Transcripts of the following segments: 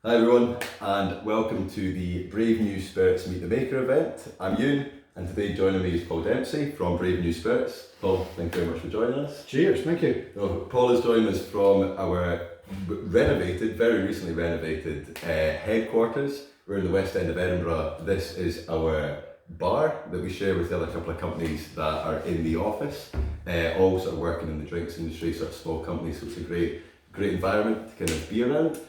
Hi everyone, and welcome to the Brave New Spirits Meet the Maker event. I'm Ewan, and today joining me is Paul Dempsey from Brave New Spirits. Paul, thank you very much for joining us. Cheers, thank you. Paul is joining us from our very recently renovated headquarters. We're in the West End of Edinburgh. This is our bar that we share with the other couple of companies that are in the office, all sort of working in the drinks industry, sort of small companies, so it's a great environment to kind of be around.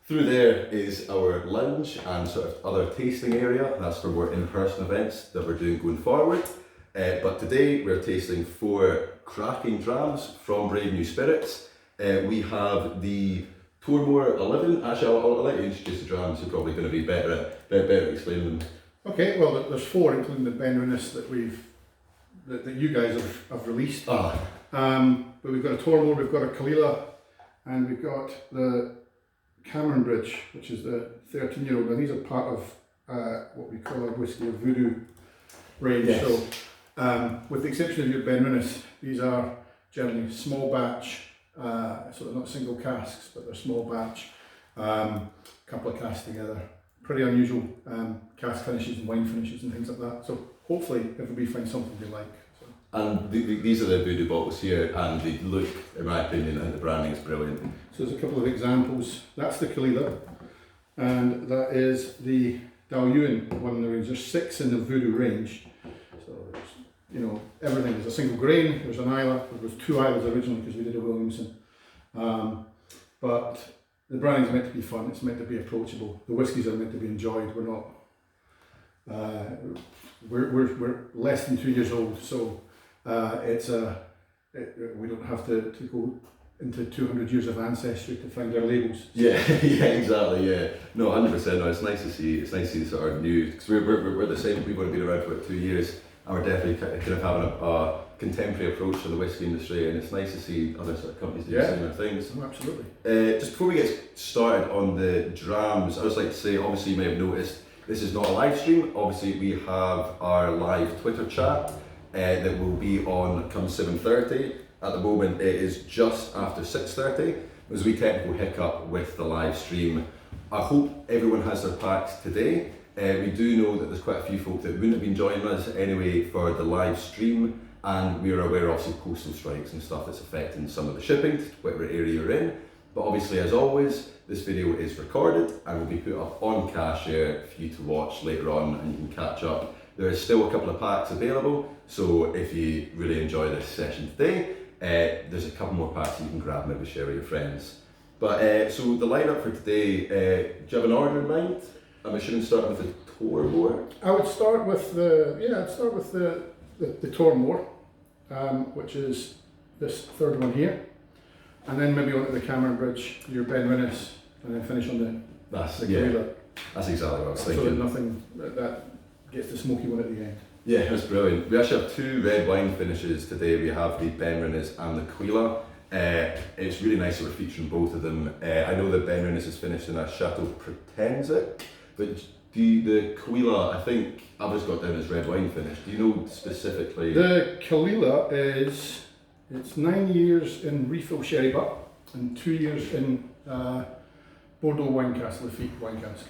Through there is our lounge and sort of other tasting area. That's for more in-person events that we're doing going forward. But today we're tasting 4 cracking drams from Brave New Spirits. We have the Tormore 11. Actually, I'll let you introduce the drams. You're probably going to be better at explaining them. Okay, well there's 4, including the Benrinnes that you guys have released. But we've got a Tormore, we've got a Kalila, and we've got the Cameron Bridge, which is the 13-year-old, and these are part of what we call our Whiskey of Voodoo range. Yes. So, with the exception of your Benrinnes, these are generally small batch, so they're not single casks, but they're small batch, couple of casks together. Pretty unusual cask finishes and wine finishes and things like that. So hopefully everybody finds something they like. So. And these are the Voodoo bottles here, and they look, in my opinion, and the branding is brilliant. So there's a couple of examples. That's the Kalila, and that is the Daoyuan one in the range. There's 6 in the Voodoo range. So there's, everything. There's a single grain, there's an Islay. There was 2 Isleys originally because we did a Williamson. But the branding is meant to be fun, it's meant to be approachable. The whiskies are meant to be enjoyed. We're not, we're less than 2 years old, so we don't have to go into 200 years of ancestry to find our labels. Yeah, yeah, exactly. Yeah, no, 100%. No, it's nice to see. It's nice to see the sort of new, because we're the same. We've only been around for about 2 years, and we're definitely kind of having a contemporary approach to the whiskey industry, and it's nice to see other sort of companies doing similar things. Oh, absolutely. Just before we get started on the drams, I just like to say, obviously you may have noticed this is not a live stream. Obviously we have our live Twitter chat that will be on come 7:30. At the moment it is just after 6:30. There's a wee technical hiccup with the live stream. I hope everyone has their packs today. We do know that there's quite a few folk that wouldn't have been joining us anyway for the live stream, and we are aware of some postal strikes and stuff that's affecting some of the shipping to whatever area you're in. But obviously, as always, this video is recorded and will be put up on Cashare for you to watch later on, and you can catch up. There is still a couple of packs available, so if you really enjoy this session today, there's a couple more packs that you can grab and maybe share with your friends. But so the lineup for today, do you have an order in mind? I'm assuming starting with the Tormore. I would start with the Tormore, which is this 3rd one here, and then maybe onto the Cameron Bridge, your Benrinnes, and then finish on the Kalila. That's exactly what I was thinking. So that nothing that gets the smoky one at the end. Yeah, that's brilliant. We actually have 2 red wine finishes today. We have the Benrinnes and the Kalila. It's really nice that we're featuring both of them. I know that Benrinnes is finished in a Chateau Pretensic, but the Kalila, I think I've just got down as red wine finish. Do you know specifically? The Kalila it's 9 years in refill sherry butt and 2 years in Bordeaux wine cask, Lafite wine cask.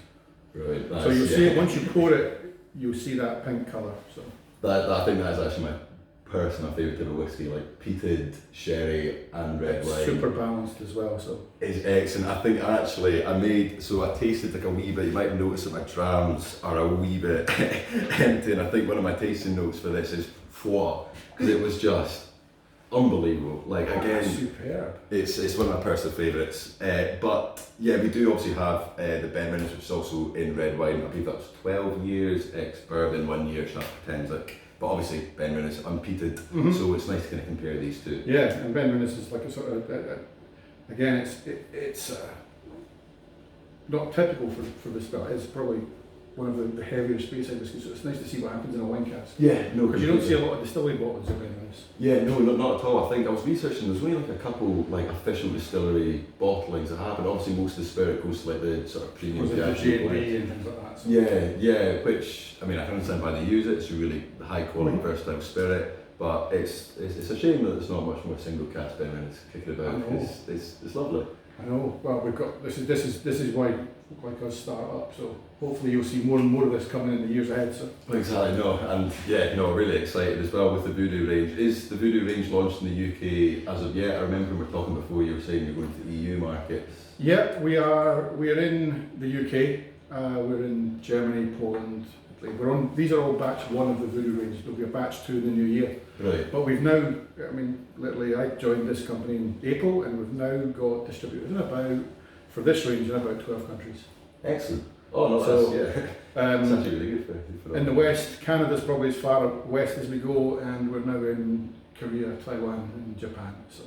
Right. So you'll see it once you pour it. You'll see that pink colour. So I think that is actually my personal favourite type of whiskey, like peated, sherry and red wine. Super balanced as well. So it's excellent. I think actually I tasted like a wee bit. You might have noticed that my drams are a wee bit empty, and I think one of my tasting notes for this is foie, because it was just unbelievable. Like again, superb. It's one of my personal favourites. But yeah, we do obviously have the Benrinnes, which is also in red wine. I believe that was 12 years ex-bourbon, 1 year Chateau Pretensic. But obviously Benrinnes unpeated, so it's nice to kind of compare these two. Yeah, and Benrinnes is like a sort of again, it's not typical for this style. It's probably one of the heavier Speyside whiskies, so it's nice to see what happens in a wine cask. Yeah, no, because you don't see a lot of distillery bottles of Benrinnes. Yeah, no, not at all. I think I was researching. There's only like a couple like official distillery bottlings that happen. Obviously, most of the spirit goes to like the sort of premium G&B and things like that. So. Yeah. Which I mean, I can understand why they use it. It's a really high quality, versatile spirit. But it's a shame that there's not much more single cask Benrinnes kicking about, because it's lovely. I know. Well, we've got this is why like us start up. So hopefully you'll see more and more of this coming in the years ahead. So Exactly, no, and yeah, no, really excited as well with the Voodoo range. Is the Voodoo range launched in the UK as of yet? I remember we were talking before, you were saying you're going to the EU markets. yeah, we are. We are in the UK. We're in Germany, Poland, Italy. We're on. These are all batch one of the Voodoo range. There'll be a batch two in the new year. Right. But we've now. I mean, literally, I joined this company in April, and we've now got distributors in about for this range in about 12 countries. Excellent. Oh no, So, that's, yeah. It's actually really good for In the west, Canada's probably as far west as we go, and we're now in Korea, Taiwan, and Japan. So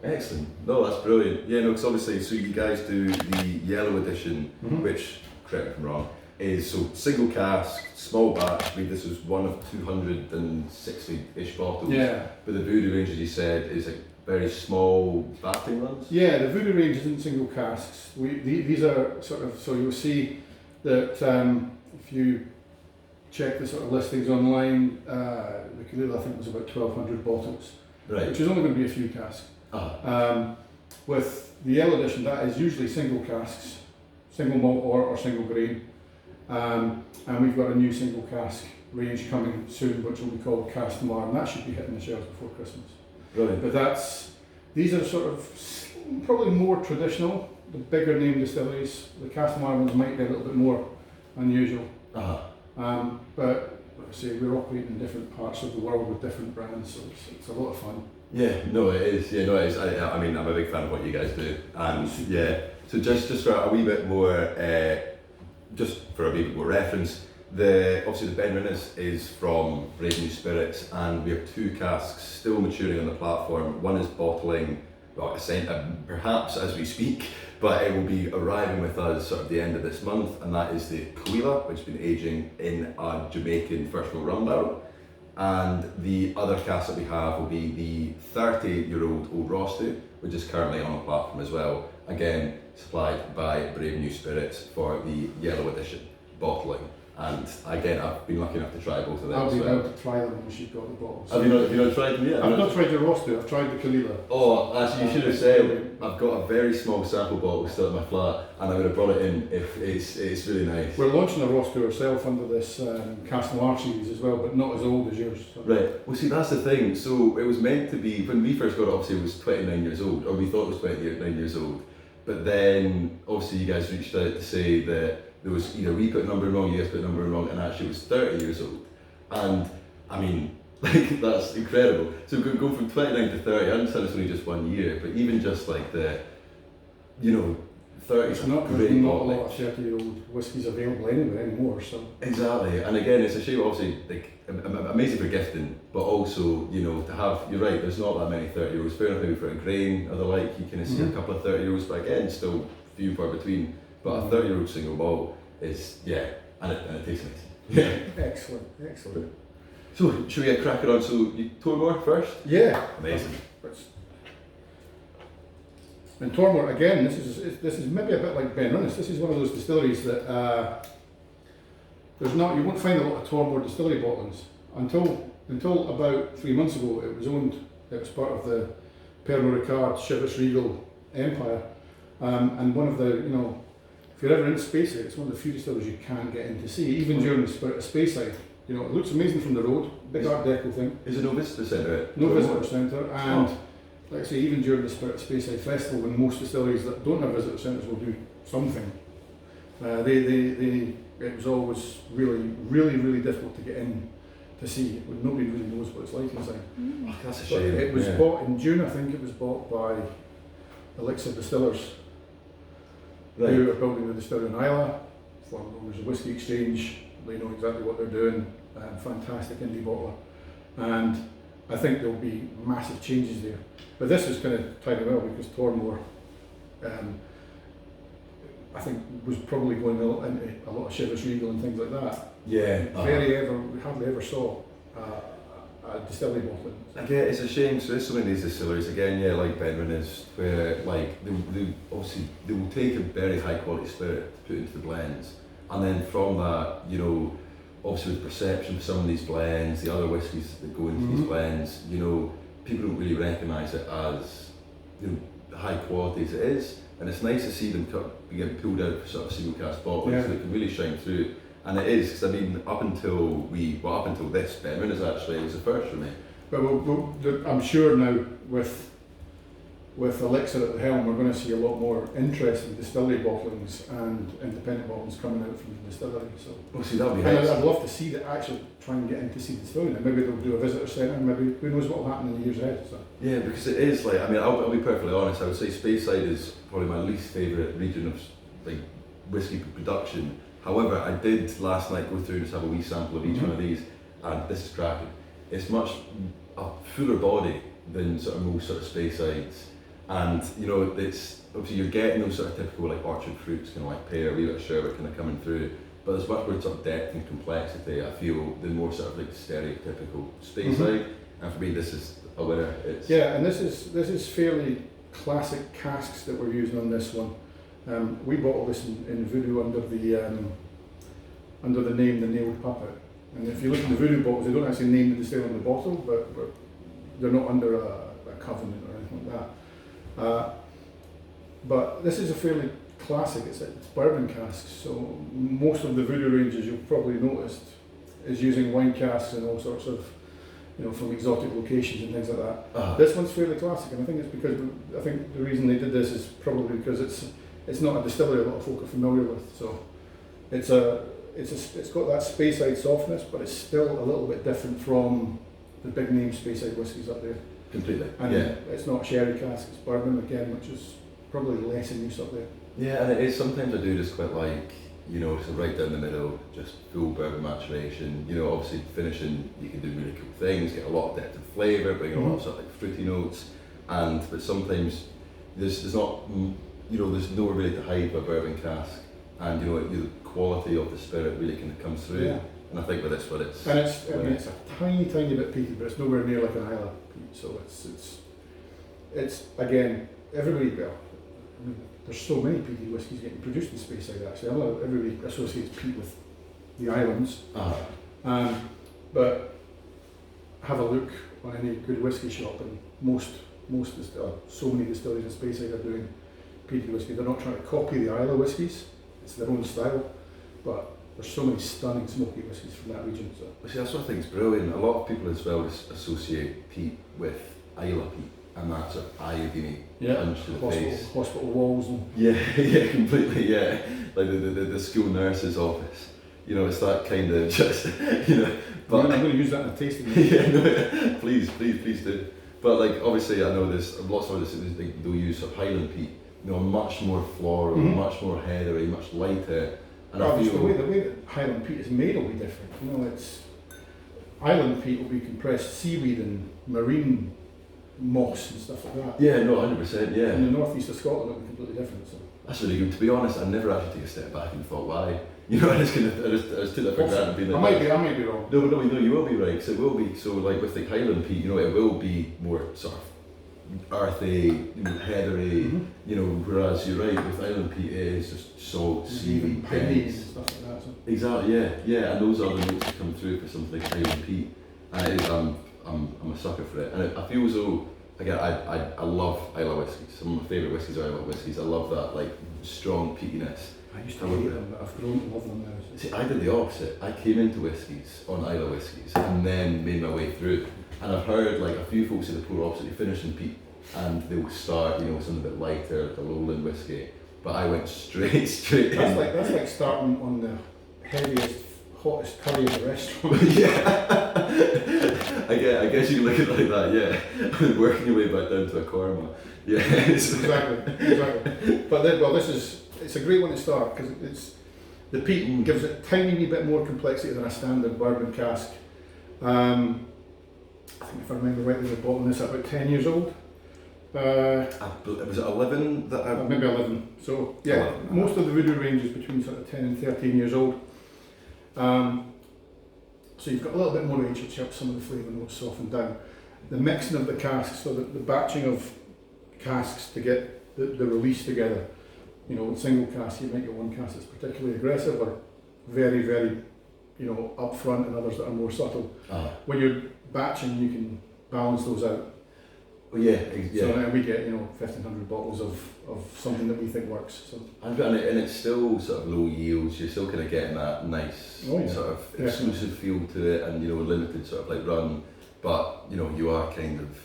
Excellent. No, that's brilliant. Yeah, no, because obviously, so you guys do the yellow edition, which, correct me if I'm wrong, is so single cask, small batch. I believe this was one of 260-ish bottles. yeah, But the Voodoo range, as you said, is like very small batting runs. yeah. The Voodoo range isn't single casks. These are sort of so you'll see that if you check the sort of listings online, the Kalila I think was about 1,200 bottles, Right. which is only going to be a few casks. With the yellow edition, that is usually single casks, single malt or single grain. And we've got a new single cask range coming soon, which will be called Cask Noir, and that should be hitting the shelves before Christmas. Brilliant. But these are sort of probably more traditional, the bigger name distilleries. The Cask Noir ones might be a little bit more unusual. But like I say, we're operating in different parts of the world with different brands, so it's a lot of fun. Yeah, no, it is. Yeah, no, it is. I mean, I'm a big fan of what you guys do, and yeah. So just for a wee bit more, just for a wee bit more reference, obviously the Ben Rinnes is from Brave New Spirits, and we have two casks still maturing on the platform. One is bottling, well, perhaps as we speak, but it will be arriving with us sort of the end of this month, and that is the Cahuilla, which has been aging in a Jamaican first row rum barrel. And the other cask that we have will be the 30-year-old Old Rostu, which is currently on the platform as well. Again, supplied by Brave New Spirits for the yellow edition bottling. And again, I've been lucky enough to try both of them. I'll be as well. able to try them once you've got the bottles. Have you not tried them yet? I've not tried your Rostu, I've tried the Kalila. Oh, actually, you should have said I've got a very small sample bottle still at my flat, and I would have brought it in if it's really nice. We're launching a Rostu ourselves under this Cask Noir series as well, but not as old as yours. So. Right. Well, see, that's the thing. So it was meant to be, when we first got it, obviously it was 29 years old, or we thought it was 29 years old. But then, obviously, you guys reached out to say that there was either we put a number wrong, you guys put a number wrong, and actually it was 30 years old. And, I mean, like, that's incredible. So we could go from 29 to 30, I understand it's only just 1 year, but even just like 30 It's not, great there's not a bottling. lot of 30-year-old whiskies available anywhere anymore, so. Exactly, and again, it's a shame, obviously, like, amazing for gifting, but also, to have, you're right, there's not that many 30-year-olds, fair enough maybe for a grain or the like, you can see a couple of 30-year-olds, but again, still few far between. But a 30-year-old single malt is, yeah, and it tastes nice. Yeah. Excellent, excellent. So, should we get cracking on? So, you Tormore first? Yeah. Amazing. And Tormore, again, this is maybe a bit like Ben Rinnes. This is one of those distilleries that you won't find a lot of Tormore distillery bottlings until about 3 months ago. It was part of the Pernod Ricard Chivas Regal empire, and one of the if you're ever in Speyside, it's one of the few distilleries you can't get in to see, even during the Spirit of Speyside. It looks amazing from the road, big Art Deco thing. Is there no visitor centre? No visitor centre, and like I say, even during the Spirit of Speyside Festival, when most distilleries that don't have visitor centres will do something, it was always really, really, really difficult to get in to see. Nobody really knows what it's like inside. Oh, that's a But shame. it was bought in June, I think it was bought by Elixir Distillers, who are building the distillery in Isla, formerly known as the Whisky Exchange. They know exactly what they're doing, fantastic indie bottler. And I think there'll be massive changes there. But this is kind of tied well because Tormore, I think, was probably going into a lot of Chivas Regal and things like that. Yeah. We hardly ever saw a distillery bottling. Again, it's a shame. So there's so many of these distilleries again, yeah, like Ben Rinnes, where like they obviously they will take a very high quality spirit to put into the blends, and then from that, obviously with perception of some of these blends, the other whiskies that go into these blends, people don't really recognise it as the high quality as it is. and it's nice to see them be getting pulled out for sort of single cast bottles, Yeah. so they can really shine through. And it is, because I mean, up until this, Benman is actually, it was the first for me. But I'm sure now with Elixir at the helm, we're going to see a lot more interest in distillery bottlings and independent bottlings coming out from the distillery. So, Well, see, that'll be and nice. I'd love to see that, actually try and get into see the distillery. Now. Maybe they'll do a visitor centre, maybe who knows what will happen in the years ahead. So. Yeah, because it is like, I mean, I'll be perfectly honest, I would say Speyside is probably my least favourite region of like whiskey production. However, I did last night go through and just have a wee sample of each one of these, and this is cracking. It's much a fuller body than sort of most sort of Speysides, and you know, it's obviously you're getting those sort of typical like orchard fruits, kind of like pear, a wee bit of sherbet kind of coming through, but there's much more sort of depth and complexity, I feel, than more sort of like stereotypical Speyside, and for me this is a winner. It's Yeah, and this is fairly classic casks that we're using on this one. We bottle this in Voodoo under the name The Nailed Puppet. And if you look at the Voodoo bottles, they don't actually name the distiller on the bottle, but they're not under a covenant or anything like that. But this is a fairly classic, it's bourbon casks, so most of the Voodoo ranges you'll probably noticed is using wine casks and all sorts of, you know, from exotic locations and things like that. This one's fairly classic, and I think it's because I think the reason they did this is probably because it's not a distillery a lot of folk are familiar with. So it's got that Speyside softness, but it's still a little bit different from the big name Speyside whiskies up there. completely. And Yeah. it's not sherry cask, it's bourbon again, which is probably less in use up there. Yeah, and it is sometimes I do just quite like, you know, so right down the middle, just full bourbon maturation. You know, obviously finishing, you can do really cool things, get a lot of depth of flavour, bring a lot of sort of like fruity notes, but sometimes there's not, you know, there's nowhere really to hide with a bourbon cask, and you know, the quality of the spirit really kind of comes through. Yeah. And I think with this one, it's And it's a tiny bit peaty, but it's nowhere near like an Isla peat. So it's again, everybody, well, I mean, there's so many peaty whiskies getting produced in Speyside actually. I know everybody associates peat with the islands, but have a look on any good whiskey shop, and so many distilleries in Speyside are doing peaty whiskey. They're not trying to copy the Isla whiskies; it's their own style, but there's so many stunning smoky whiskies from that region. So. See, that's what I think is brilliant. A lot of people as well associate peat with Isla peat, and that sort of iodine punch to the face. Hospital walls and Yeah, completely, yeah. Like the school nurse's office. You know, it's that kind of just, you know. But I'm going to use that in a tasting. yeah, no, please do. But like, obviously, I know there's lots of others they'll use sort of Highland peat. You know, much more floral, much more heathery, much lighter. And I feel the way that Highland peat is made will be different. You know, it's Island peat will be compressed seaweed and marine moss and stuff like that. yeah, no, 100%, yeah. In the northeast of Scotland, it'll be completely different. So. That's really good. To be honest, I never actually took a step back and thought why. You know, I just took that for granted. Being like, I might be wrong. No, you will be right. So it will be. So like with the Highland peat, you know, it will be more sort of earthy, you know, heathery. You know, whereas you're right with Island peat, it is just salt, seaweed, piney and dense. stuff like that. So. Exactly. Yeah. And those are the notes that come through for something like Highland peat. And it is, I'm a sucker for it. And I feel as though, again, I love Isla whiskies. Some of my favourite whiskies are Isla whiskies. I love that like strong peatiness. I used to hate them, but I've grown to love them now. See, I did the opposite. I came into whiskies on Isla whiskies and then made my way through. And I've heard like a few folks say the polar opposite, they finish in peat and they'll start, you know, with something a bit lighter, like a lowland whiskey. But I went straight in. That's like starting on the heaviest, hottest curry in the restaurant. Yeah. I guess you look at it like that, yeah. Working your way back down to a korma. Yeah. exactly. But then, well, it's a great one to start because the peat gives it a tiny wee bit more complexity than a standard bourbon cask. I think if I remember rightly, we bought this at about 10 years old. Was it 11 that I... Maybe 11. So yeah, 11. most of the Voodoo range is between sort of 10 and 13 years old. So you've got a little bit more age, which helps some of the flavour notes soften down. The mixing of the casks, so the batching of casks to get the release together. You know, in single cask, you might get one cask that's particularly aggressive or very, very, you know, upfront, and others that are more subtle. When you're batching, you can balance those out. Yeah. So now we get 1,500 bottles of something that we think works. So And it's still sort of low yields. You're still kind of getting that nice sort of exclusive feel to it, and limited sort of like run. But you are kind of.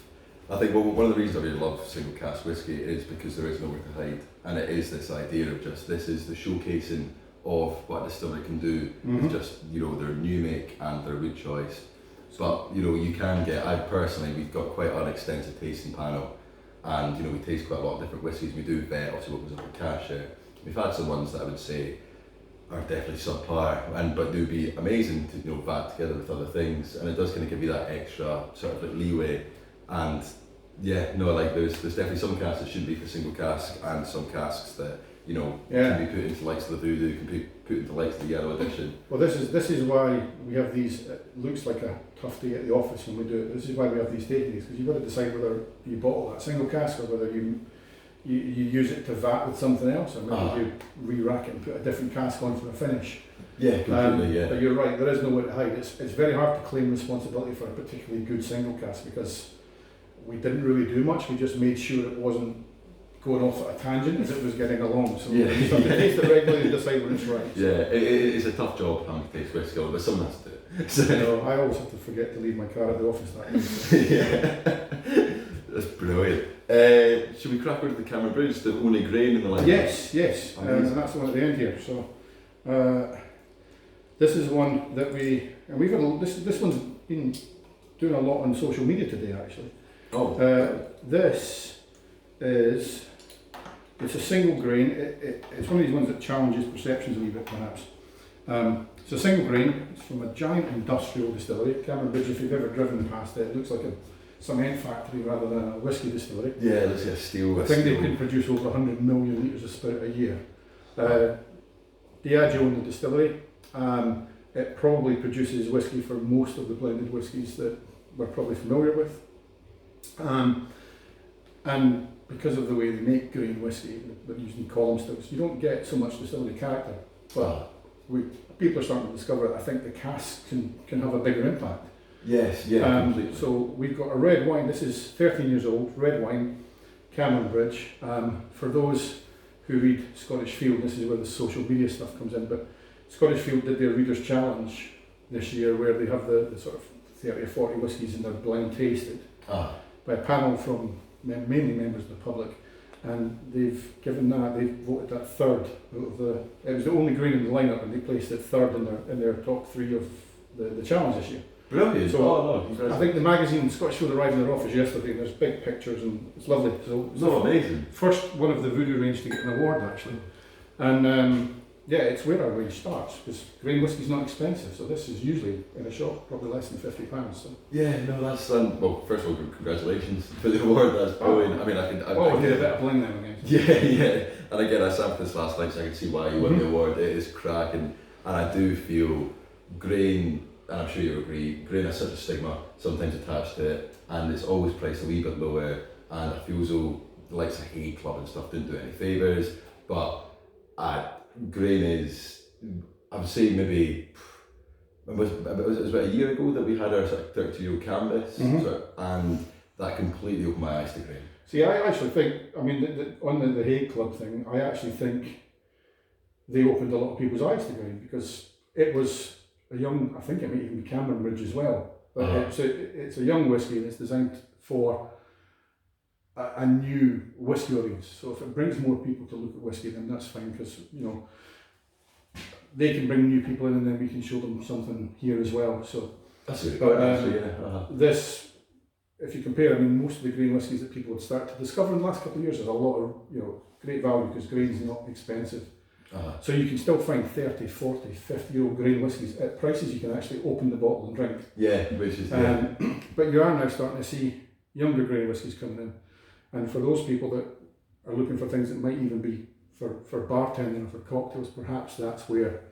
I think one of the reasons I really love single cask whiskey is because there is nowhere to hide, and it is this idea of just this is the showcasing of what a distillery can do. It's just their new make and their wood choice. But you can get. We've got quite an extensive tasting panel, and we taste quite a lot of different whiskies. We do vet obviously what goes up in cash. We've had some ones that I would say are definitely subpar, but do be amazing to vat together with other things, and it does kind of give you that extra sort of like leeway. And there's definitely some casks that should be for single cask, and some casks that can be put into likes of the Voodoo, can be put into likes of the Yellow Edition. Well, this is why we have these. It looks like a tough day at the office when we do it. This is why we have these takings, because you've got to decide whether you bottle that single cask or whether you use it to vat with something else, or maybe you re-rack it and put a different cask on for a finish. Yeah, completely. But you're right. There is nowhere to hide. It's very hard to claim responsibility for a particularly good single cask because we didn't really do much. We just made sure it wasn't going off at a tangent as it was getting along. So you have to taste it regularly and decide when it's right. Yeah, it's a tough job having to taste whiskey, but someone has to do it. So. I always have to forget to leave my car at the office that night. So. Yeah, that's brilliant. Should we crack over to the Cameron Bridge, the only grain in the line? Yes, and that's the one at the end here. So this is one that we've had. This one's been doing a lot on social media today, actually. Oh. It's a single grain. It's one of these ones that challenges perceptions a wee bit, perhaps. It's a single grain. It's from a giant industrial distillery, Cameron Bridge. If you've ever driven past it, it looks like a cement factory rather than a whiskey distillery. Yeah, it looks like a steel. I think they can produce over 100 million litres of spirit a year. Diageo own the distillery. It probably produces whiskey for most of the blended whiskies that we're probably familiar with. And because of the way they make grain whiskey, they're using column stills, you don't get so much distillery character. But people are starting to discover that I think the cask can have a bigger impact. Yes, completely. So we've got a red wine. This is 13 years old, red wine, Cameron Bridge. For those who read Scottish Field, this is where the social media stuff comes in, but Scottish Field did their Readers' Challenge this year where they have the sort of 30 or 40 whiskies in their blind tasted by a panel from mainly members of the public, and they've voted that third out of the. It was the only grain in the lineup, and they placed it third in their top three of the challenge this year. Brilliant. So I think the magazine Scottish Field arrived in their office yesterday, and there's big pictures, and it's lovely. So amazing. First one of the Voodoo range to get an award, actually, and it's where our range starts because grain whiskey's not expensive. So this is usually in a shop probably less than £50. So. Yeah, no, that's well. First of all, congratulations for the award. That's brilliant. I mean, I get a bit of bling now again. Yeah. And again, I sampled this last night, so I can see why you won the award. It is cracking, and I do feel grain. And I'm sure you agree, grain has such a stigma sometimes attached to it, and it's always priced a wee bit lower, and I feel as though the likes of Hay Club and stuff didn't do it any favours, but grain is, I would say maybe, it was about a year ago that we had our sort of 32-year-old canvas, and that completely opened my eyes to grain. See, I actually think, on the Hay Club thing, I actually think they opened a lot of people's eyes to grain, because it was I think it might even be Cameron Bridge as well, but it's a young whiskey and it's designed for a new whiskey audience. So if it brings more people to look at whiskey, then that's fine, because they can bring new people in, and then we can show them something here as well. So that's good. This, if you compare, most of the grain whiskies that people would start to discover in the last couple of years, there's a lot of great value because grain's not expensive. So you can still find 30, 40, 50-year-old grain whiskies at prices you can actually open the bottle and drink. Yeah, which is but you are now starting to see younger grain whiskies coming in. And for those people that are looking for things that might even be for bartending or for cocktails, perhaps that's where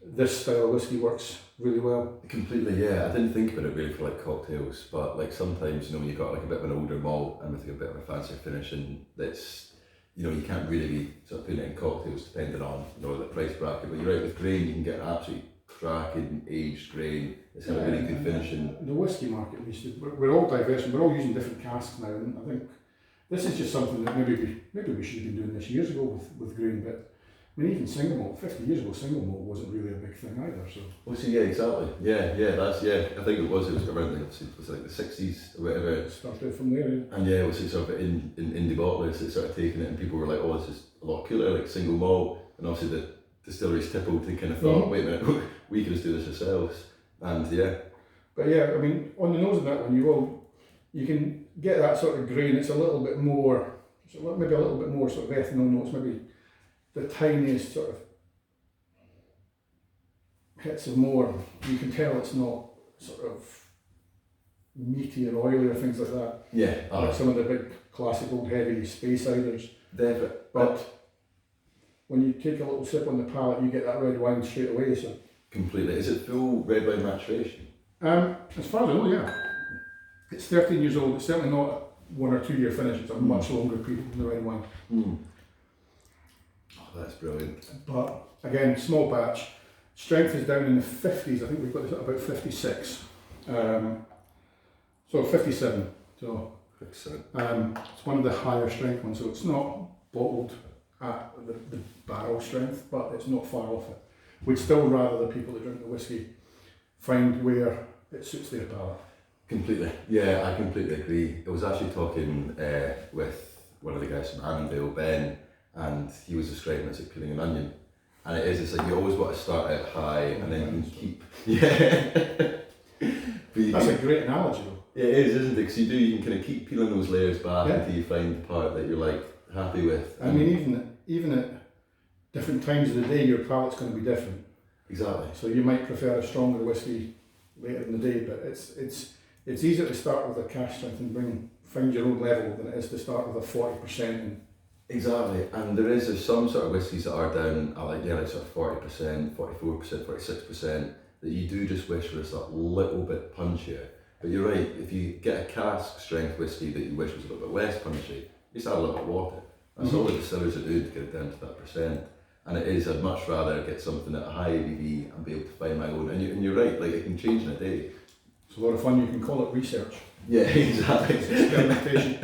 this style of whiskey works really well. Completely, yeah. I didn't think about it really for like cocktails, but like sometimes, when you've got like a bit of an older malt and with a bit of a fancier finish, and that's, you can't really be sort of putting it in cocktails depending on the price bracket, but you're right, with grain you can get an absolutely cracking aged grain. It's had a really good finishing. The whiskey market, we're all diverse and we're all using different casks now, and I think this is just something that maybe we should have been doing this years ago with grain, but I mean, even single malt, 50 years ago, single malt wasn't really a big thing either. So. Well, see, yeah, exactly. Yeah, I think it was around like, it was like the 60s or whatever. It started from there. Yeah. And yeah, it was sort of in indie bottlers that started taking it, and people were like, oh, this is a lot cooler, like single malt. And obviously the distilleries tippled, they kind of thought, wait a minute, we can just do this ourselves. And yeah. But yeah, I mean, on the nose of that one, you can get that sort of grain. It's a little bit more, maybe a little bit more sort of ethanol notes, maybe the tiniest sort of hits of more. You can tell it's not sort of meaty or oily or things like that. Yeah. Like some of the big classic old heavy space ciders. But when you take a little sip on the palate, you get that red wine straight away. So completely. Is it full red wine maturation? As far as I know, yeah. It's 13 years old. It's certainly not 1 or 2 year finish. It's a much longer period than the red wine. Oh, that's brilliant. But again, small batch. Strength is down in the 50s. I think we've got this at about 56. So 57. So it's one of the higher strength ones. So it's not bottled at the barrel strength, but it's not far off it. We'd still rather the people that drink the whiskey find where it suits their palate. Completely. Yeah, I completely agree. I was actually talking with one of the guys from Annandale, Ben, and he was describing it as like peeling an onion. And it's like you always want to start out high and then you can keep. Yeah. That's a great analogy though. It is, isn't it? Because you can kind of keep peeling those layers back until you find the part that you're like happy with. I mean, even at different times of the day, your palate's going to be different. Exactly. So you might prefer a stronger whiskey later in the day, but it's easier to start with a cask strength and find your own level than it is to start with a 40%. Exactly, and there's some sort of whiskies that are down at like sort of 40%, 44%, 46% that you do just wish was a little bit punchier. But you're right, if you get a cask strength whiskey that you wish was a little bit less punchy, you just add a little bit of water. That's all the distillers are doing to get it down to that percent. And it is, I'd much rather get something at a high ABV and be able to find my own. And you're right, like it can change in a day. It's a lot of fun. You can call it research. Yeah, exactly. It's experimentation.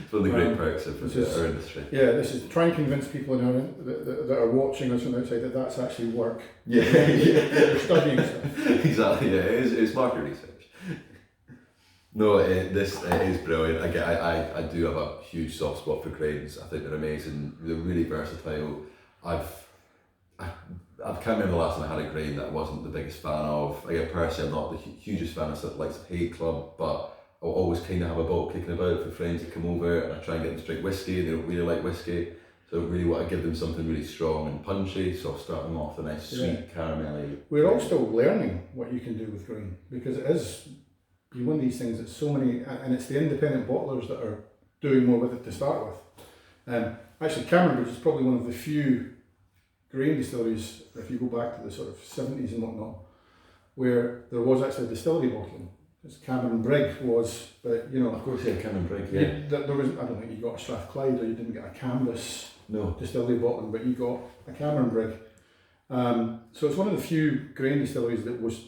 It's one of the great perks of our industry. Yeah, this is try and convince people that are watching us from outside that that's actually work. Yeah, They're studying stuff. Exactly. Yeah, it's market research. No, this is brilliant. I do have a huge soft spot for grains. I think they're amazing. They're really versatile. I can't remember the last time I had a grain that I wasn't the biggest fan of. Again, personally, I'm not the hugest fan of stuff like the Hay Club, but I'll always kind of have a bottle kicking about for friends that come over, and I try and get them to drink whiskey, and they don't really like whiskey, so I really want to give them something really strong and punchy, so I'll start them off with a nice sweet caramelly. We're all still learning what you can do with grain, because it is one of these things that so many, and it's the independent bottlers that are doing more with it to start with. Actually, Cameron Bridge is probably one of the few grain distilleries, if you go back to the sort of 70s and whatnot, where there was actually a distillery bottling. It's Cameron Brigg was, but you know, of course, yeah, Cameron Brigg, yeah. There was, I don't think you got a Strathclyde or you didn't get a Canvas distillery bottling, but you got a Cameron Brigg. So it's one of the few grain distilleries that was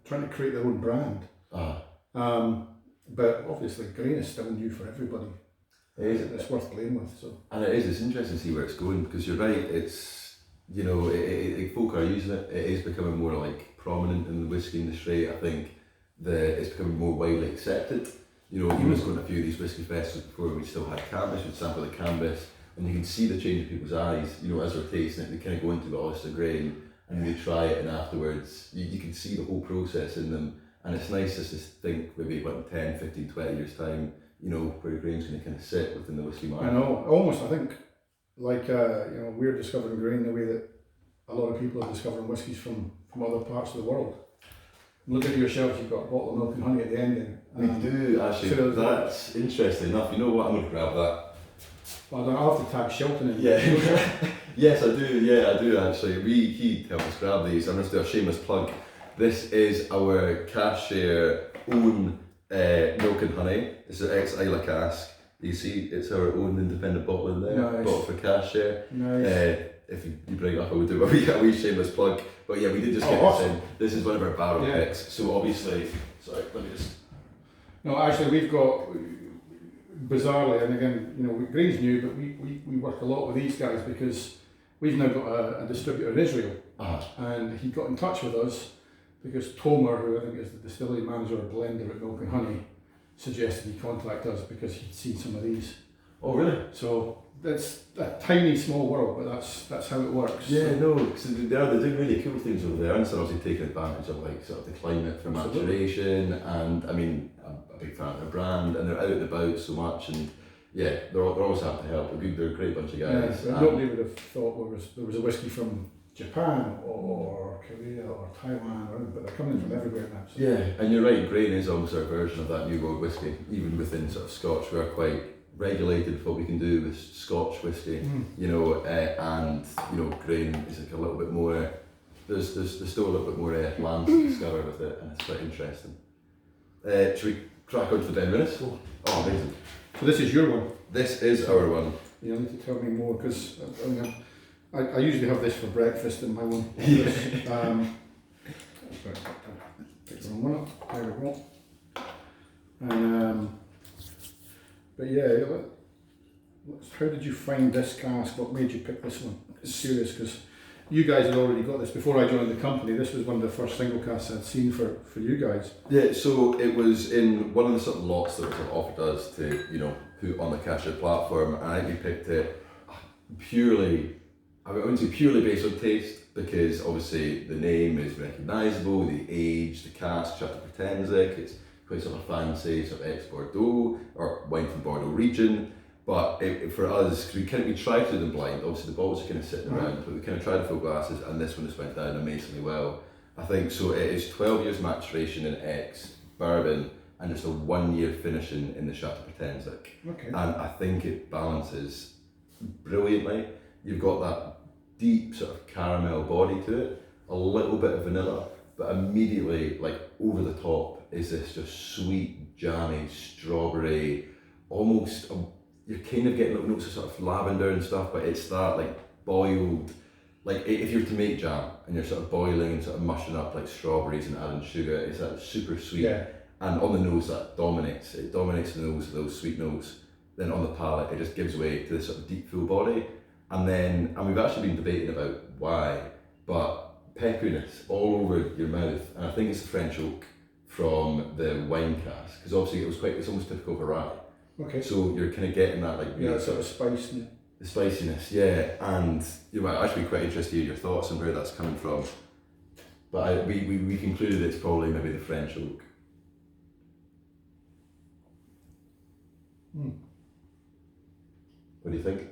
trying to create their own brand. But obviously, grain is still new for everybody. It's worth playing with. So. And it's interesting to see where it's going, because you're right. It's folk are using it. It is becoming more like prominent in the whiskey industry. I think it's becoming more widely accepted. You know, he was going to a few of these whiskey festivals before we still had Canvas. We'd sample the Canvas, and you can see the change in people's eyes. You know, as they're tasting it, they kind of go into it, it's a grain, and they try it, and afterwards you can see the whole process in them. And it's nice just to think maybe about 10, 15, 20 years time, you know, where grain's going to kind of sit within the whiskey market. I know, almost, I think, like, we're discovering grain the way that a lot of people are discovering whiskies from other parts of the world. Look at your shelves, you've got a bottle of milk and honey at the end. We do, actually. So that's interesting enough. You know what, I'm going to grab that. Well, I'll have to tag Shelton in. Yeah. Yes, I do actually. He helped us grab these. I'm going to do a shameless plug. This is our Cashier own milk and honey. It's an ex-Isla cask. You see, it's our own independent bottle in there. Nice. Bottle for Cashier. Nice. if you bring it up, I would do a wee shameless plug. But yeah, we did just get awesome. this in. This is one of our barrel Yeah. picks. So obviously, sorry, let me just. No, actually, we've got, bizarrely, and again, you know, Green's new, but we work a lot with these guys because we've now got a distributor in Israel, and he got in touch with us because Tomer, who I think is the distillery manager or blender at Milk and Honey, suggested he contact us because he'd seen some of these. Oh really? So that's a tiny small world, but that's how it works. Yeah, no, because they're doing really cool things over there, and so obviously taking advantage of like sort of the climate for maturation, and I mean, I'm a big fan of their brand, and they're out and about so much, and yeah, they're always happy to help. They're a great bunch of guys. Yeah, nobody would have thought there was a whiskey from Japan or Korea or Taiwan or anything, but they're coming from everywhere now. So. Yeah, and you're right, Grain is almost our version of that New World whiskey. Even within sort of Scotch, we're quite regulated for what we can do with Scotch whiskey, you know, and you know, Grain is like a little bit more. There's still a little bit more land to discover with it, and it's quite interesting. Should we crack on to the Benrinnes? Oh, amazing! So this is your one. This is our one. You need to tell me more because I usually have this for breakfast in my one. Take the wrong one up. There we go. And but yeah, how did you find this cask? What made you pick this one? It's curious because you guys had already got this before I joined the company. This was one of the first single casks I'd seen for you guys. Yeah, so it was in one of the sort of lots that was sort of offered us to, you know, put on the Casher platform, and I think we picked it purely, I wouldn't say purely based on taste, because obviously the name is recognisable, the age, the cask, Chateau Pratensic, it's quite sort of fancy, sort of ex-Bordeaux, or wine from Bordeaux region. But for us, we tried to do them blind. Obviously, the bottles are kind of sitting around, but we kind of tried to fill glasses, and this one just went down amazingly well. I think so. It is 12 years maturation in X bourbon, and just a 1 year finishing in the Chateau Pratensic. Okay. And I think it balances brilliantly. You've got that deep sort of caramel body to it, a little bit of vanilla, but immediately, like over the top, is this just sweet, jammy strawberry, almost. You're kind of getting little notes of sort of lavender and stuff, but it's that like boiled, like if you were to make jam and you're sort of boiling and sort of mushing up like strawberries and adding sugar, it's that super sweet. Yeah. And on the nose that dominates. It dominates the nose, those sweet notes. Then on the palate, it just gives way to this sort of deep full body. And we've actually been debating about why, but pepperiness all over your mouth. And I think it's the French oak from the wine cask, because obviously it's almost typical of a rye. Okay. So you're kind of getting that like Yeah, sort of spice. the spiciness, yeah, and you might actually be quite interested to hear your thoughts on where that's coming from. But we concluded it's probably maybe the French oak. What do you think?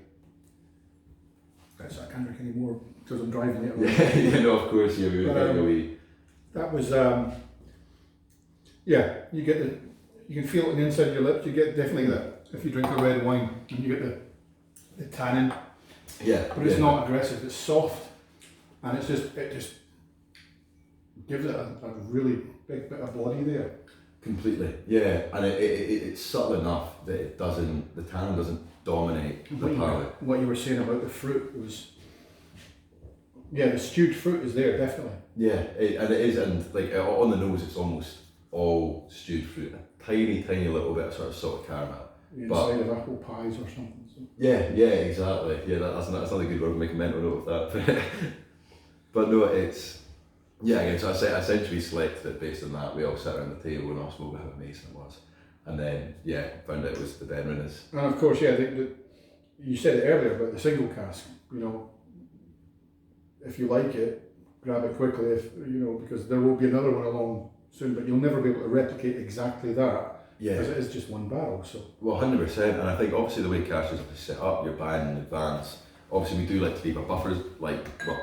I can't drink any more because I'm driving it. Yeah, no, of course, yeah, we were getting a wee. That was yeah. You can feel it on the inside of your lips. You get definitely that if you drink a red wine and you get the tannin. Yeah, but it's not aggressive. It's soft, and it just gives it a really big bit of body there. Completely, yeah, and it's subtle enough that the tannin doesn't dominate the palate. What you were saying about the fruit was, yeah, the stewed fruit is there definitely. Yeah, and it is, and like on the nose, it's almost all stewed fruit, a tiny little bit of sort of salted caramel. Inside of apple pies or something. So. Yeah, exactly. Yeah, that's not a good word. Make a mental note of that. But no, it's again. So I essentially selected it based on that. We all sat around the table and all spoke about how amazing it was, and then found out it was the Benrinnes. And of course, you said it earlier about the single cask. You know, if you like it, grab it quickly. If you know, because there will be another one along soon, but you'll never be able to replicate exactly that. Yeah, because it is just one barrel. So 100%, and I think obviously the way cash is set up, you're buying in advance. Obviously, we do like to leave our buffers.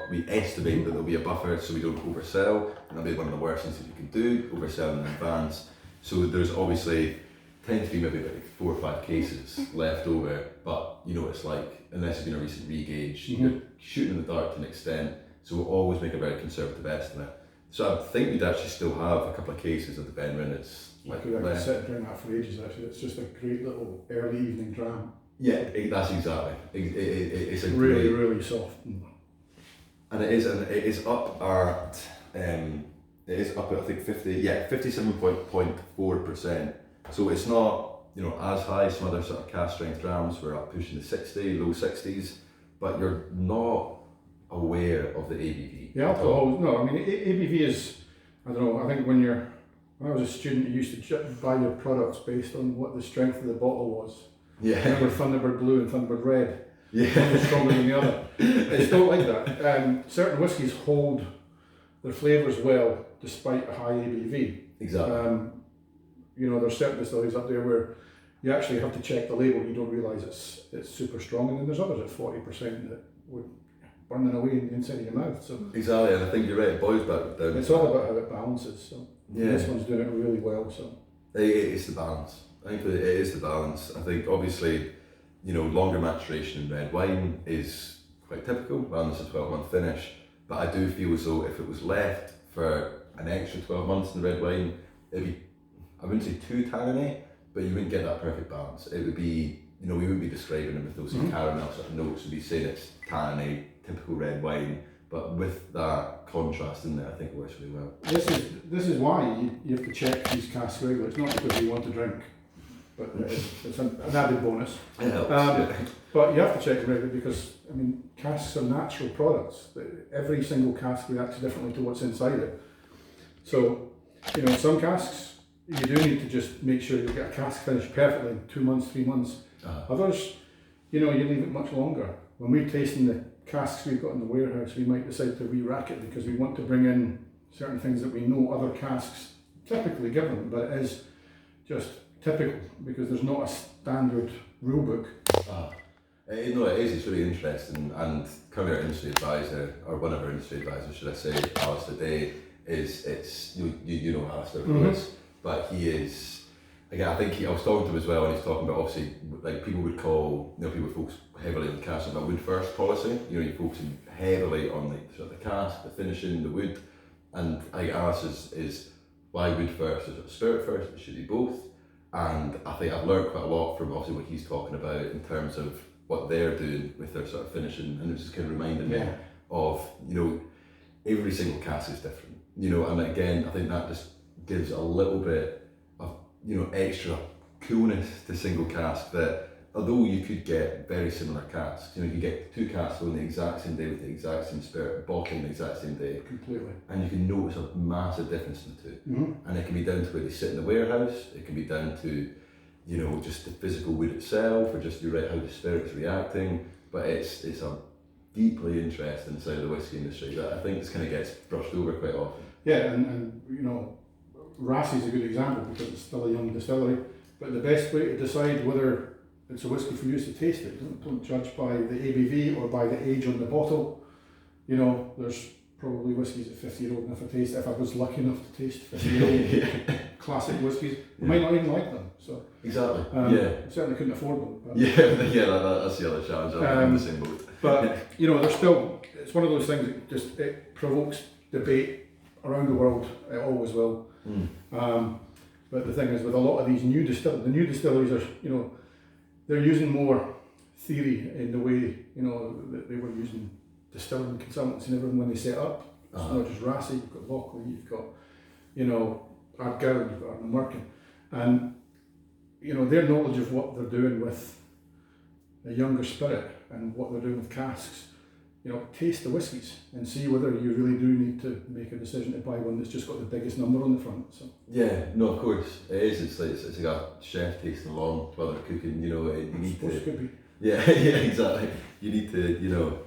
We estimate that there'll be a buffer so we don't oversell, and that'll be one of the worst things that you can do, overselling in advance. So there's obviously tend to be maybe like 4 or 5 cases left over, but you know what it's like, unless it's been a recent regauge, you're shooting in the dark to an extent. So we'll always make a very conservative estimate. So I think we'd actually still have a couple of cases of the Benrinnes. I could sit and drink that for ages actually. It's just a great little early evening dram. Yeah, that's exactly. It's a really soft. and it is up at I think 57.4%. So it's not, you know, as high as some other sort of cast strength drams. We're up pushing the 60, low 60s, but you're not aware of the ABV. The alcohol, no, I mean, ABV is, I don't know, I think when I was a student, you used to buy your products based on what the strength of the bottle was. Yeah. Remember Thunderbird Blue and Thunderbird Red? Yeah. One was stronger than the other. It's not like that. Certain whiskies hold their flavours well despite a high ABV. Exactly. You know, there's certain distilleries up there where you actually have to check the label. You don't realise it's super strong, and then there's others at 40% that would burn away in the inside of your mouth. So exactly, and I think you're right. It boils back down. it's all about how it balances. So yeah, this one's doing it really well. So it's the balance. I think it is the balance. I think obviously, you know, longer maturation in red wine is quite typical. Rather than a 12-month finish, but I do feel as though if it was left for an extra 12 months in the red wine, it'd be, I wouldn't say too tannin, but you wouldn't get that perfect balance. It would be, you know, we wouldn't be describing it with those caramel sort of notes. We'd be saying it's tannin, typical red wine, but with that contrast in there, I think it works really well. this is why you have to check these casks regularly. It's not because you want to drink, but it's an added bonus. It helps. But you have to check them regularly because, I mean, casks are natural products. Every single cask reacts differently to what's inside it. So, you know, some casks, you do need to just make sure you get a cask finished perfectly in 2 months, 3 months. Others, you know, you leave it much longer. When we're tasting the casks we've got in the warehouse, we might decide to re-rack it because we want to bring in certain things that we know other casks typically give them, but it is just typical because there's not a standard rule book. No, it is. It's really interesting. And currently our industry advisor, or one of our industry advisors, should I say, Alistair Day, you know Alistair, of course, but he is. Again, I think I was talking to him as well, and he's talking about obviously like people would call, you know, people focus heavily on the cask about wood first policy. You know, you're focusing heavily on like sort of the cask, the finishing, the wood, and I think Alice is why wood first? Is it spirit first? It should be both. And I think I've learned quite a lot from obviously what he's talking about in terms of what they're doing with their sort of finishing, and it's just kind of reminding me of, you know, every single cask is different, you know, and again I think that just gives a little bit of, you know, extra coolness to single cask, that although you could get very similar casks, you know, you get 2 casks on the exact same day with the exact same spirit, bottling the exact same day, Completely. and you can notice a massive difference in the two. And it can be down to where they sit in the warehouse, it can be down to, you know, just the physical wood itself, or just, you're right, how the spirit's reacting, but it's a deeply interesting side of the whiskey industry that I think just kind of gets brushed over quite often. Yeah, and you know, Rassie's a good example because it's still a young distillery, but the best way to decide whether it's a whiskey for you is to taste it. Don't judge by the ABV or by the age on the bottle. You know, there's probably whiskies at 50-year-old, and if I was lucky enough to taste 50-year-old classic whiskies, I might not even like them. So exactly. I certainly couldn't afford them. But, that's the other challenge. I'm in the same boat. But you know, there's still, it's one of those things that just, it provokes debate around the world. It always will. But the thing is, with a lot of these new distilleries are, you know, they're using more theory in the way, you know, that they were using distilling consultants and everything when they set up. It's not just Rassie, you've got Lockley, you've got, you know, Ardgowan, you've got Arnold Merkin, and you know, their knowledge of what they're doing with a younger spirit and what they're doing with casks, you know, taste the whiskies and see whether you really do need to make a decision to buy one that's just got the biggest number on the front. So yeah, no, of course it is. It's like a chef tasting along while they're cooking. You know, you need to. Could be. Yeah, exactly. You need to, you know,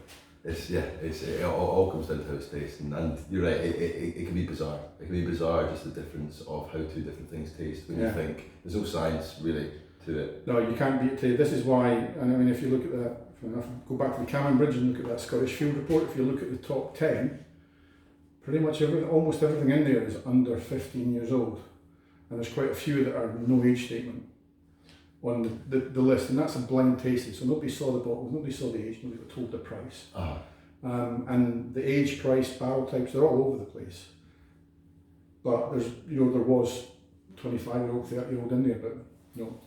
it all comes down to how it's tasting, and you're right. It can be bizarre. It can be bizarre just the difference of how 2 different things taste when you think there's no science really to it. No, you can't beat it. This is why, and I mean, if you look at that. Go back to the Cammon Bridge and look at that Scottish Field Report. If you look at the top 10, pretty much almost everything in there is under 15 years old, and there's quite a few that are no age statement on the list, and that's a blind tasting. So nobody saw the bottle, nobody saw the age, nobody got told the price, and the age, price, barrel types, they're all over the place. But there's, you know, there was 25-year-old, 30-year-old in there, but you know,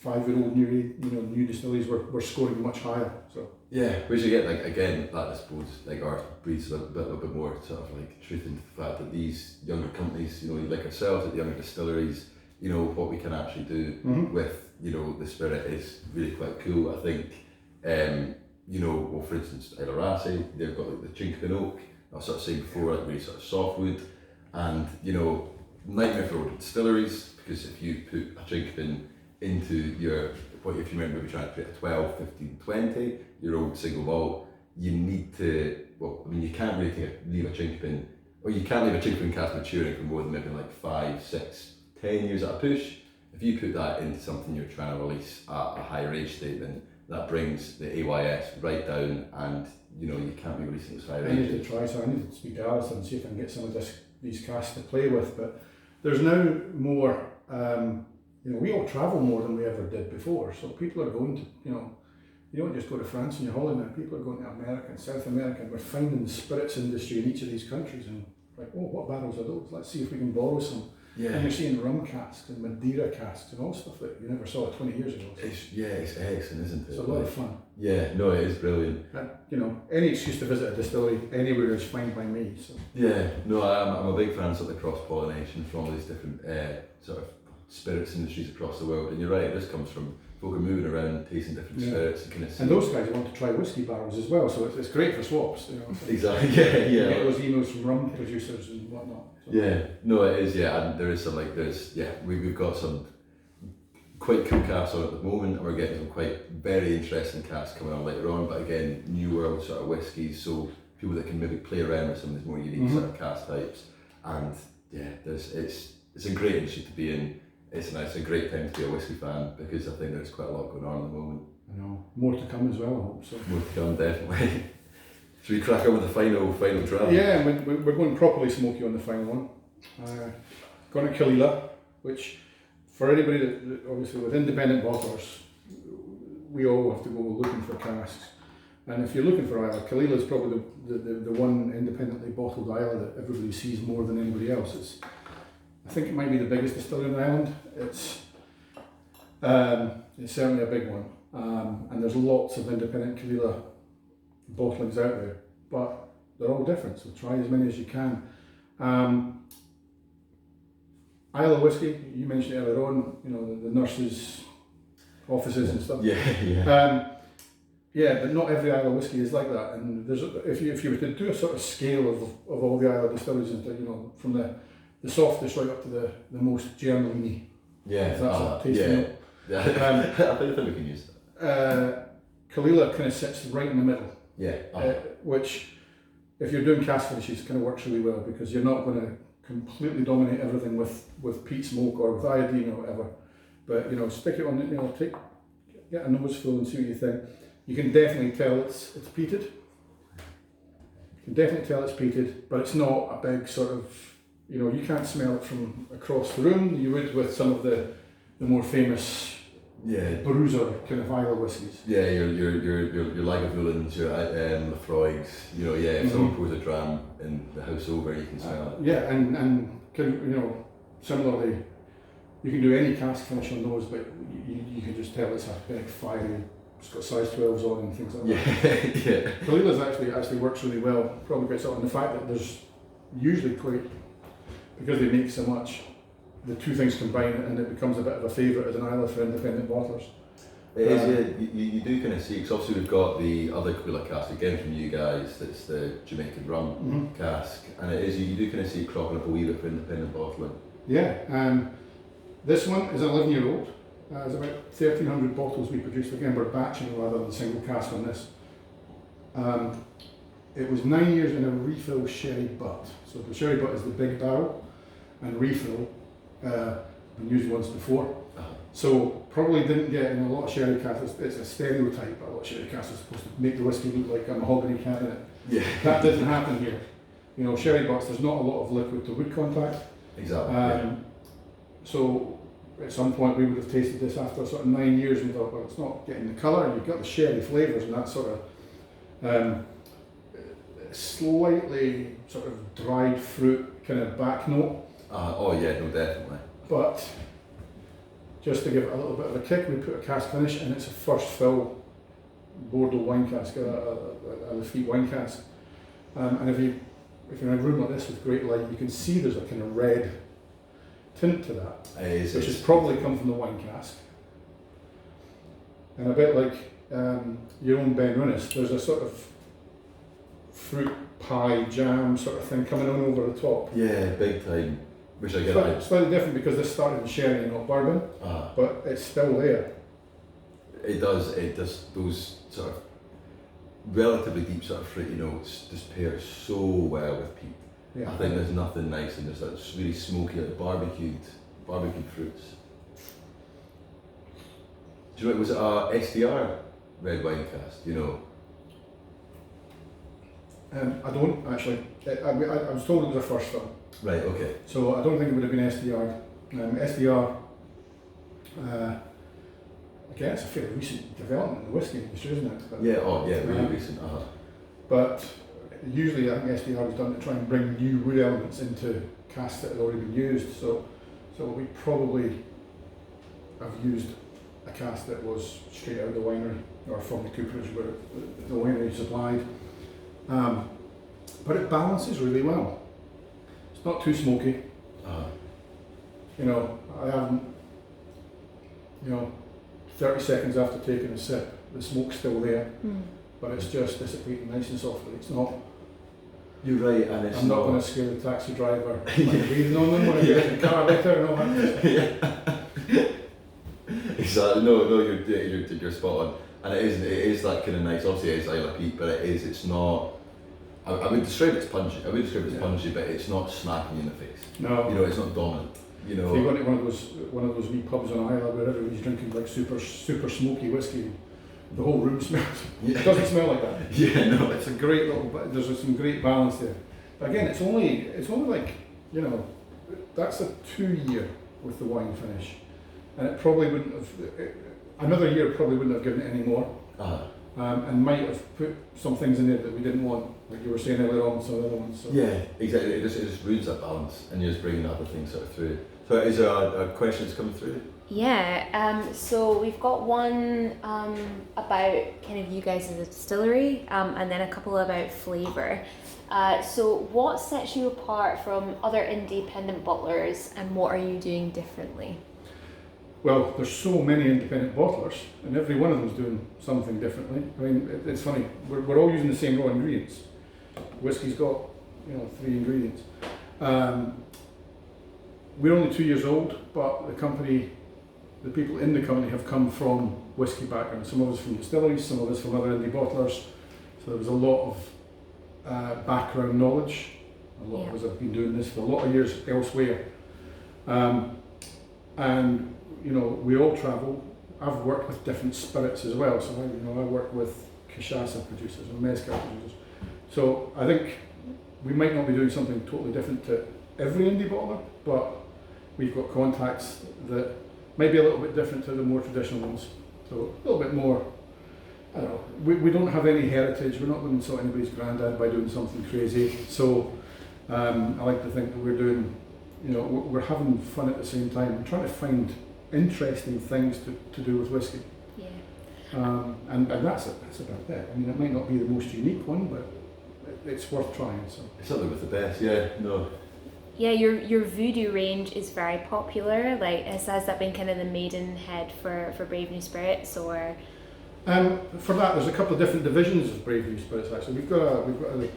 5-year-old new distilleries were scoring much higher. So Yeah, which again, like again, that I suppose like art breeds a bit more sort of like truth into the fact that these younger companies, like ourselves at the younger distilleries, what we can actually do with the spirit is really quite cool. I think, well, for instance, Isla Rassay, they've got like the Chinkapin oak. I was sort of saying before, like really sort of softwood, and nightmare for old distilleries, because if you put a Chinkapin into your, what if you remember we trying to create a 12, 15, 20 year old single malt, you need to, you can't really leave a Chinkapin, or you can't leave a Chinkapin cask maturing for more than maybe like 5, 6, 10 years at a push. If you put that into something you're trying to release at a higher age state, then that brings the AYS right down, and you can't be releasing those higher I need ages. to try, so I need to speak to Alison and see if I can get some of these casks to play with. But there's now more, we all travel more than we ever did before, so people are going to, you don't just go to France on your holiday now, people are going to America and South America, and we're finding the spirits industry in each of these countries, and like, what barrels are those? Let's see if we can borrow some. Yeah. And you're seeing rum casks and Madeira casks and all stuff that you never saw 20 years ago. So It's excellent, isn't it? it's a lot of fun. Yeah, no, it is brilliant. And, any excuse to visit a distillery anywhere is fine by me. So Yeah, no, I'm a big fan of the cross-pollination from all these different sort of spirits industries across the world, and you're right, this comes from folk are moving around, tasting different spirits, and kind of and those guys want to try whiskey barrels as well, so it's great for swaps. So exactly, you yeah. get those emails from rum producers and whatnot. So. Yeah, no, it is, and there is some we've got some quite cool casks on at the moment, and we're getting some quite very interesting casks coming on later on, but again, new world sort of whiskies, so people that can maybe play around with some of these more unique sort of cask types, and it's a great industry to be in. It's a great time to be a whiskey fan, because I think there's quite a lot going on at the moment. I know, more to come as well, I hope so. More to come, definitely. Should we crack on with the final dram? Yeah, we're going properly smoky on the final one. Going to Caol Ila, which for anybody that obviously with independent bottlers, we all have to go looking for casks. And if you're looking for Islay, Caol Ila is probably the one independently bottled Islay that everybody sees more than anybody else. I think it might be the biggest distillery in the island. It's certainly a big one, and there's lots of independent Caol Ila bottlings out there, but they're all different, so try as many as you can. Islay whiskey, you mentioned it earlier on, the nurses' offices and stuff. But not every Islay whiskey is like that, and if you were to do a sort of scale of all the Islay distilleries, into, from the softest right up to the most German-y. Yeah, If that's a tasting note. I think we can use that. Caol Ila kind of sits right in the middle. Yeah. Which, if you're doing cask finishes, kind of works really well, because you're not going to completely dominate everything with peat smoke or with iodine or whatever. But stick it on, get a nose full and see what you think. You can definitely tell it's peated. You can definitely tell it's peated, but it's not a big sort of, you can't smell it from across the room. You would with some of the more famous bruiser kind of Islay whiskies. Yeah, your Lagavulins, your Lafroigs, if someone pours a dram in the house over, you can smell it. Yeah, and similarly, you can do any cask finish on those, but you can just tell it's a big fiery, it's got size 12s on and things like that. Yeah. Caol Ila's actually works really well, probably gets up, and the fact that there's usually because they make so much, the two things combine and it becomes a bit of a favourite as an Islay for independent bottlers. It is, you do kind of see, because obviously we've got the other Caol Ila cask, again from you guys, that's the Jamaican rum cask, and it is, you do kind of see it cropping up a wee bit for independent bottling. Yeah, this one is 11-year-old. There's about 1,300 bottles we produced. Again, we're batching rather than single cask on this. It was 9 years in a refill sherry butt. So the sherry butt is the big barrel, and refill, been used once before. So probably didn't get in a lot of sherry casks. It's a stereotype, but a lot of sherry casks are supposed to make the whiskey look like a mahogany cabinet. Yeah. That didn't happen here. Sherry butts, there's not a lot of liquid to wood contact. Exactly. So at some point we would have tasted this after sort of 9 years and thought, well, it's not getting the colour, and you've got the sherry flavours and that sort of slightly sort of dried fruit kind of back note. Oh yeah, no, definitely. But just to give it a little bit of a kick, we put a cask finish, and it's a first fill Bordeaux wine cask, a Lafite wine cask. And if you're in a room like this with great light, you can see there's a kind of red tint to that, which has probably come from the wine cask. And a bit like your own Ben Rinnes, there's a sort of fruit pie jam sort of thing coming on over the top. Yeah, big time. Which I get. Slightly different because this started in sherry and not bourbon, but it's still there. It does. It just those sort of relatively deep sort of fruity notes just pair so well with peat. Yeah. I think there's nothing nice in this. It's really smoky, like barbecued fruits. Do you know, was it a SDR red wine cask? Do you know? I don't actually. I was told it was a first fill. Right. Okay. So I don't think it would have been SDR. SDR. Again, it's a fairly recent development in the whisky industry, isn't it? But, Yeah. Oh, yeah. Really recent. But usually, I think SDR was done to try and bring new wood elements into casks that had already been used. So we probably have used a cask that was straight out of the winery or from the cooperage where the winery supplied. But it balances really well. It's not too smoky. You know, I haven't, 30 seconds after taking a sip, the smoke's still there, but it's just dissipating nice and softly. It's not. You're right, and it's I'm not going to scare the taxi driver by breathing on them when I get in the car later and all that. Exactly. No, you're spot on, and it is that kind of nice. Obviously, it's Isle of Peat, but it's not. I would describe it as punchy. Punchy, but it's not smacking you in the face. No. It's not dominant. If you go to one of those wee pubs on Isla where everybody's drinking like super smoky whiskey, the whole room smells. Yeah. It doesn't smell like that. Yeah, no. It's a great little. There's some great balance there. But again, it's only like that's a 2-year with the wine finish, and it probably wouldn't have. Another year probably wouldn't have given it any more. And might have put some things in there that we didn't want, like you were saying earlier on, some other ones. So. Yeah, exactly. It just ruins that balance, and you're just bringing other things sort of through. So, is there a questions coming through? Yeah. So we've got one about kind of you guys as a distillery, and then a couple about flavour. So, what sets you apart from other independent bottlers, and what are you doing differently? Well, there's so many independent bottlers, and every one of them's doing something differently. I mean, it's funny. We're all using the same raw ingredients. Whiskey's got 3 ingredients. We're only 2 years old, but the people in the company have come from whiskey backgrounds. Some of us from distilleries, some of us from other indie bottlers. So there was a lot of background knowledge. A lot of us have been doing this for a lot of years elsewhere. And we all travel. I've worked with different spirits as well. So I work with cachaça producers and mezcal producers. So I think we might not be doing something totally different to every indie bottler, but we've got contacts that might be a little bit different to the more traditional ones. So a little bit more. I don't know. We don't have any heritage. We're not going to insult anybody's granddad by doing something crazy. So I like to think that we're doing. We're having fun at the same time and trying to find interesting things to do with whiskey. Yeah. And that's about it. I mean, it might not be the most unique one, but it's worth trying. So It's something with the best. Yeah. No. Yeah, your voodoo range is very popular. Like, has that been kind of the maidenhead for Brave New Spirits, or? For that, there's a couple of different divisions of Brave New Spirits. Actually, we've got a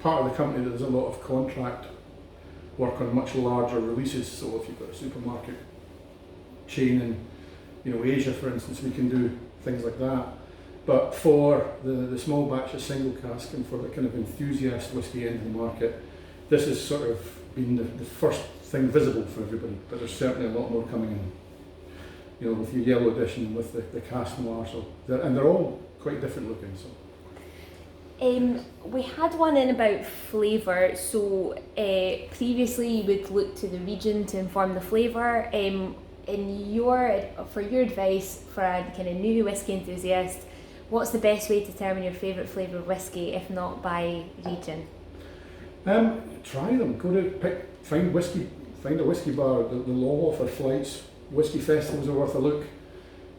part of the company that does a lot of contract work on much larger releases. So if you've got a supermarket chain in Asia, for instance, we can do things like that. But for the small batch of single cask and for the kind of enthusiast whiskey end of the market, this has sort of been the first thing visible for everybody. But there's certainly a lot more coming in. With your yellow edition, with the cask noir, and they're all quite different looking. So. We had one in about flavour. So previously you would look to the region to inform the flavour. For your advice for a kind of new whiskey enthusiast, what's the best way to determine your favourite flavour of whiskey, if not by region? Try them. Find a whiskey bar. They'll all offer flights whiskey festivals are worth a look.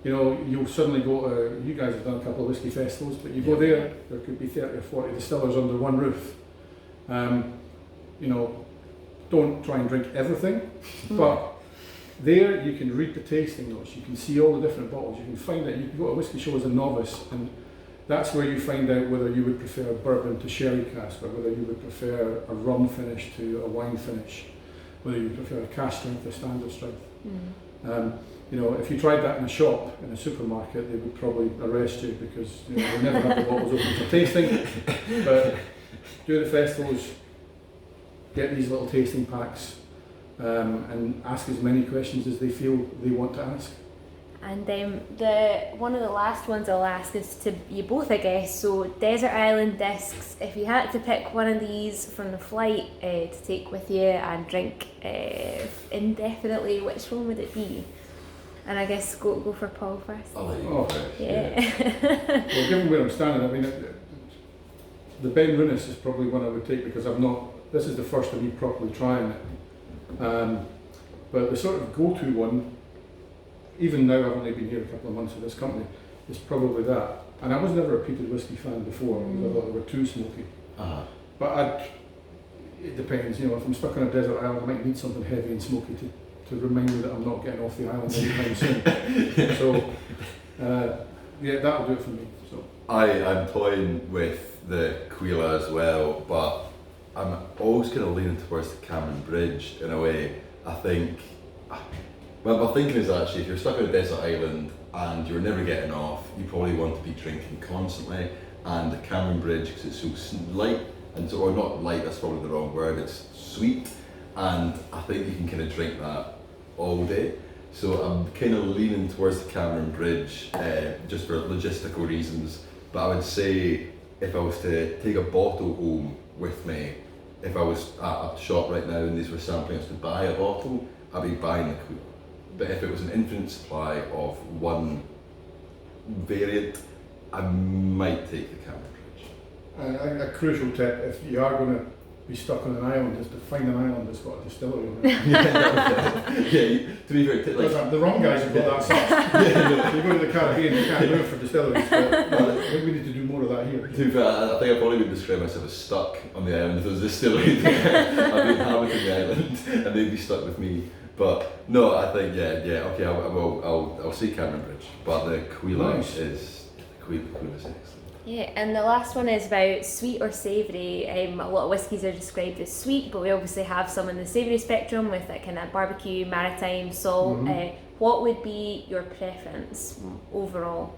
You know, you'll suddenly go to, you guys have done a couple of whiskey festivals, but you go there could be 30 or 40 distillers under one roof. You know, don't try and drink everything, but there you can read the tasting notes, you can see all the different bottles, you can find out, you can go to a whiskey show as a novice, and that's where you find out whether you would prefer bourbon to sherry cask, or whether you would prefer a rum finish to a wine finish, whether you prefer a cask strength or standard strength. You know, if you tried that in a shop, in a supermarket, they would probably arrest you because you know, they never have the bottles open for tasting. But do the festivals, get these little tasting packs, and ask as many questions as they feel they want to ask. And one of the last ones I'll ask is to you both, I guess. So Desert Island discs. If you had to pick one of these from the flight to take with you and drink indefinitely, which one would it be? And I guess go for Paul first. I'll let you go first. Yeah. Well, given where I'm standing, I mean, the Ben Runners is probably one I would take because this is the first of me properly trying it. But the sort of go-to one, even now I've only been here a couple of months with this company, is probably that. And I was never a peated whiskey fan before because I thought they were too smoky. But it depends, you know, if I'm stuck on a desert island, I might need something heavy and smoky to remind me that I'm not getting off the island anytime soon. So, yeah, that'll do it for me. So I'm toying with the Quila as well, but I'm always kind of leaning towards the Cameron Bridge in a way. I think, well, my thinking is actually if you're stuck on a desert island and you're never getting off, you probably want to be drinking constantly. And the Cameron Bridge, because it's so light, or not light, that's probably the wrong word, it's sweet. And I think you can kind of drink that all day. So I'm kind of leaning towards the Cameron Bridge just for logistical reasons. But I would say if I was to take a bottle home with me, if I was at a shop right now and these were sampling us to buy a bottle, I'd be buying the Quila. But if it was an infinite supply of one variant, I might take the Cameron Bridge. a crucial tip, if you are going to be stuck on an island, is to find an island that's got a distillery on it. Yeah, to be fair, Because the wrong guys have got that stuff. You go to the Caribbean, you can't move for distilleries. But I think we need to do more of that here. to be fair, I think I probably would describe myself as stuck on the island. If there was a distillery there, I'd be inhabiting the island and they'd be stuck with me. But no, I think okay, I'll say Cameron Bridge, but the Quila Nice. is excellent. Yeah, and the last one is about sweet or savoury. A lot of whiskies are described as sweet, but we obviously have some in the savoury spectrum with that kind of barbecue, maritime, salt. What would be your preference overall?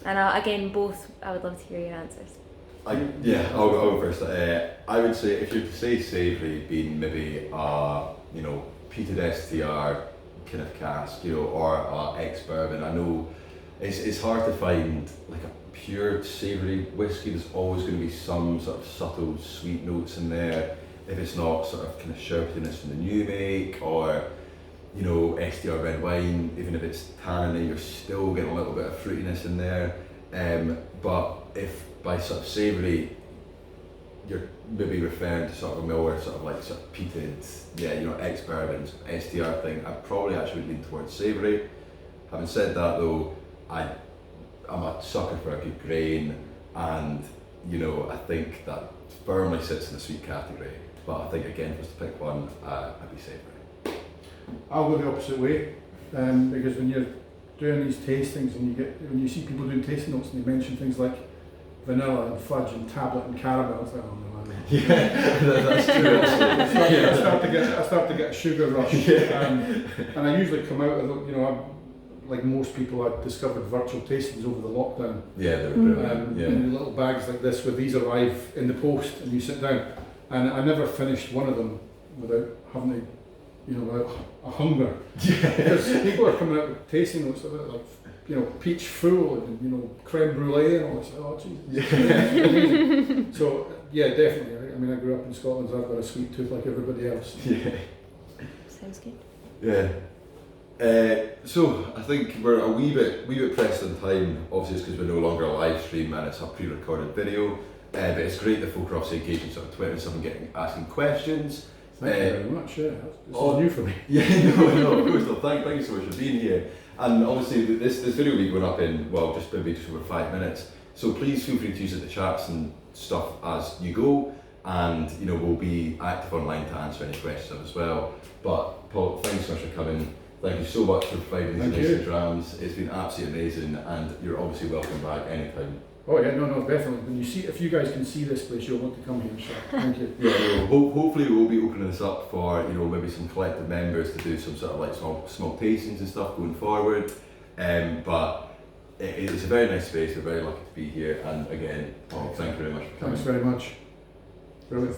And again, both, I would love to hear your answers. I'll go first. I would say if you're to say savoury, being maybe peated STR kind of cask, or ex-bourbon. I know it's hard to find like a pure savoury whiskey. There's always going to be some sort of subtle sweet notes in there. If it's not sort of kind of sharpness from the new make, or STR red wine, even if it's tannin, you're still getting a little bit of fruitiness in there. But if by sort of savoury, you're maybe referring to sort of a more sort of peated, ex-bourbon, STR thing, I probably actually would lean towards savoury. Having said that though, I'm a sucker for a good grain, and I think that firmly sits in the sweet category. But I think again, if I was to pick one, I'd be savoury. I'll go the opposite way, because when you're doing these tastings and when you see people doing tasting notes and they mention things like vanilla and fudge and tablet and caramel, it's like, oh no, man. Yeah, that's true. I start to get a sugar rush, and I usually come out of like most people, I discovered virtual tastings over the lockdown. Yeah, they're brilliant. In little bags like this, where these arrive in the post and you sit down. And I never finished one of them without having without a hunger. Because people are coming out with tasting notes like peach fool and creme brulee and all this. Oh jeez. So yeah, definitely. I mean, I grew up in Scotland, so I've got a sweet tooth like everybody else. Yeah. Sounds good. Yeah. So I think we're a wee bit pressed on time. Obviously, it's because we're no longer a live stream and it's a pre-recorded video. But it's great that folk are obviously engaging sort of Twitter and someone asking questions. Thank you very much. Yeah, this oh, is new for me. Yeah, no, of course not. Thank you so much for being here. And obviously, this video will be going up in, well, just maybe just over 5 minutes. So please feel free to use it, the chats and stuff as you go. And, you know, we'll be active online to answer any questions as well. But Paul, thanks so much for coming. Thank you so much for providing these amazing drams. It's been absolutely amazing, and you're obviously welcome back anytime. Oh yeah, no, definitely. When you see, if you guys can see this place, you'll want to come here. So thank you. Yeah, hopefully we'll be opening this up for, you know, maybe some collective members to do some sort of like small tastings and stuff going forward. But it's a very nice space. We're very lucky to be here. And again, Paul, thank you very much for coming. Thanks very much. Brilliant.